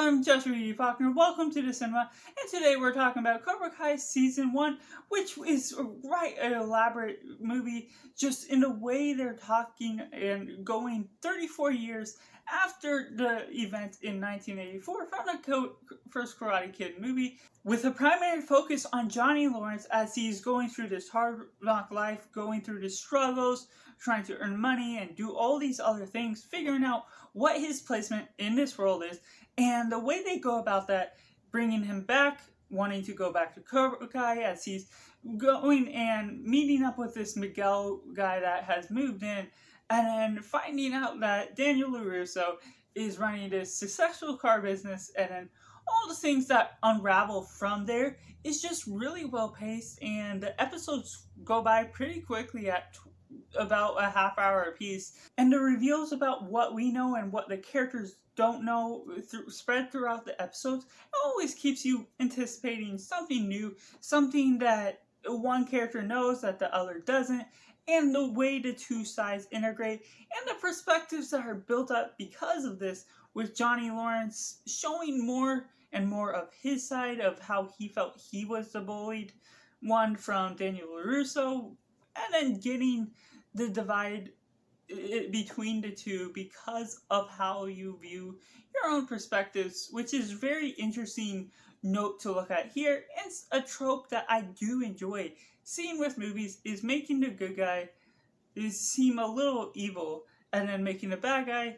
I'm Joshua E. Faulkner. Welcome to the cinema, and today we're talking about Cobra Kai Season 1, which is an elaborate movie, just in the way they're talking and going 34 years after the event in 1984 from the first Karate Kid movie, with a primary focus on Johnny Lawrence as he's going through this hard knock life, going through the struggles, trying to earn money and do all these other things, figuring out what his placement in this world is, and the way they go about that, bringing him back, wanting to go back to Cobra Kai as he's going and meeting up with this Miguel guy that has moved in, and then finding out that Daniel LaRusso is running this successful car business, and then all the things that unravel from there is just really well paced, and the episodes go by pretty quickly at about a half hour apiece, and the reveals about what we know and what the characters don't know spread throughout the episodes. It always keeps you anticipating something new, something that one character knows that the other doesn't, and the way the two sides integrate, and the perspectives that are built up because of this, with Johnny Lawrence showing more and more of his side of how he felt he was the bullied one from Daniel LaRusso, and then getting the divide between the two because of how you view your own perspectives, which is very interesting note to look at here. It's a trope that I do enjoy seeing with movies, is making the good guy seem a little evil and then making the bad guy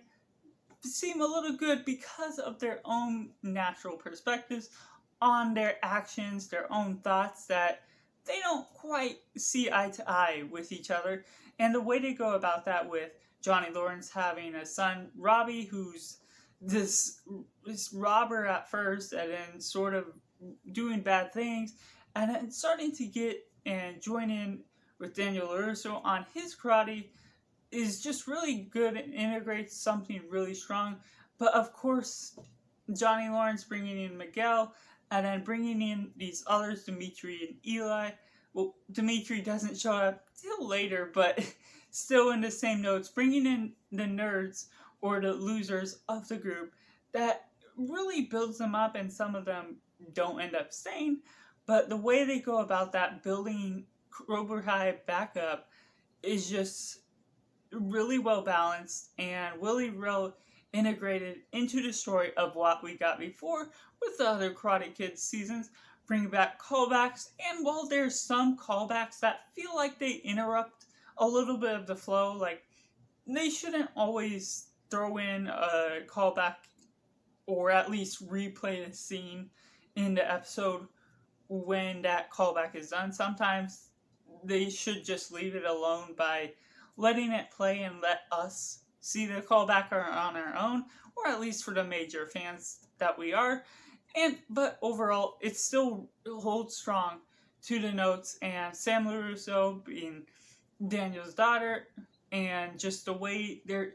seem a little good because of their own natural perspectives on their actions, their own thoughts that they don't quite see eye to eye with each other. And the way they go about that, with Johnny Lawrence having a son, Robbie, who's this robber at first, and then sort of doing bad things, and then starting to get and join in with Daniel LaRusso on his karate, is just really good and integrates something really strong. But of course, Johnny Lawrence bringing in Miguel, and then bringing in these others, Dimitri and Eli. Well, Dimitri doesn't show up till later, but still in the same notes, bringing in the nerds or the losers of the group, that really builds them up, and some of them don't end up staying. But the way they go about that, building Cobra Kai back up, is just really well balanced and really well integrated into the story of what we got before with the other Karate Kid seasons, bring back callbacks, and while there's some callbacks that feel like they interrupt a little bit of the flow, like they shouldn't always throw in a callback or at least replay the scene in the episode when that callback is done. Sometimes they should just leave it alone by letting it play and let us see the callback on our own, or at least for the major fans that we are. But overall, it still holds strong to the notes, and Sam LaRusso being Daniel's daughter, and just the way they're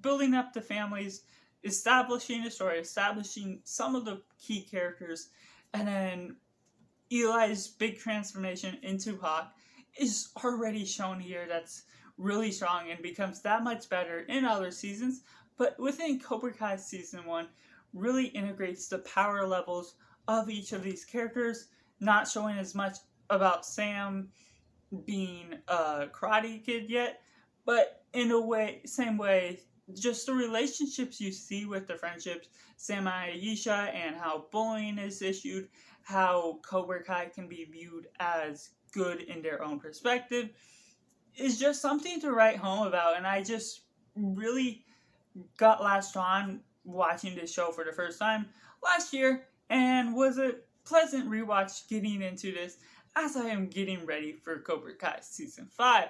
building up the families, establishing the story, establishing some of the key characters, and then Eli's big transformation into Hawk is already shown here. That's really strong and becomes that much better in other seasons, but within Cobra Kai Season 1 really integrates the power levels of each of these characters, not showing as much about Sam being a Karate Kid yet, but in a way, same way, just the relationships you see with the friendships, Sam and Aisha, and how bullying is issued, how Cobra Kai can be viewed as good in their own perspective, is just something to write home about. And I just really got latched on watching this show for the first time last year, and was a pleasant rewatch getting into this as I am getting ready for Cobra Kai Season 5.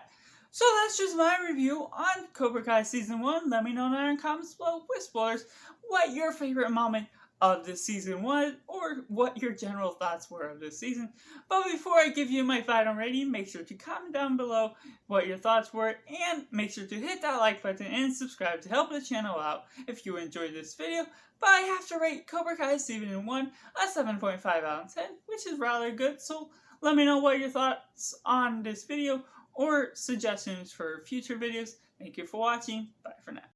So that's just my review on Cobra Kai Season 1. Let me know down in the comments below with spoilers what your favorite moment of this season was, or what your general thoughts were of this season. But before I give you my final rating, make sure to comment down below what your thoughts were, and make sure to hit that like button and subscribe to help the channel out if you enjoyed this video. But I have to rate Cobra Kai Season 1 a 7.5 out of 10, which is rather good. So let me know what your thoughts on this video or suggestions for future videos. Thank you for watching. Bye for now.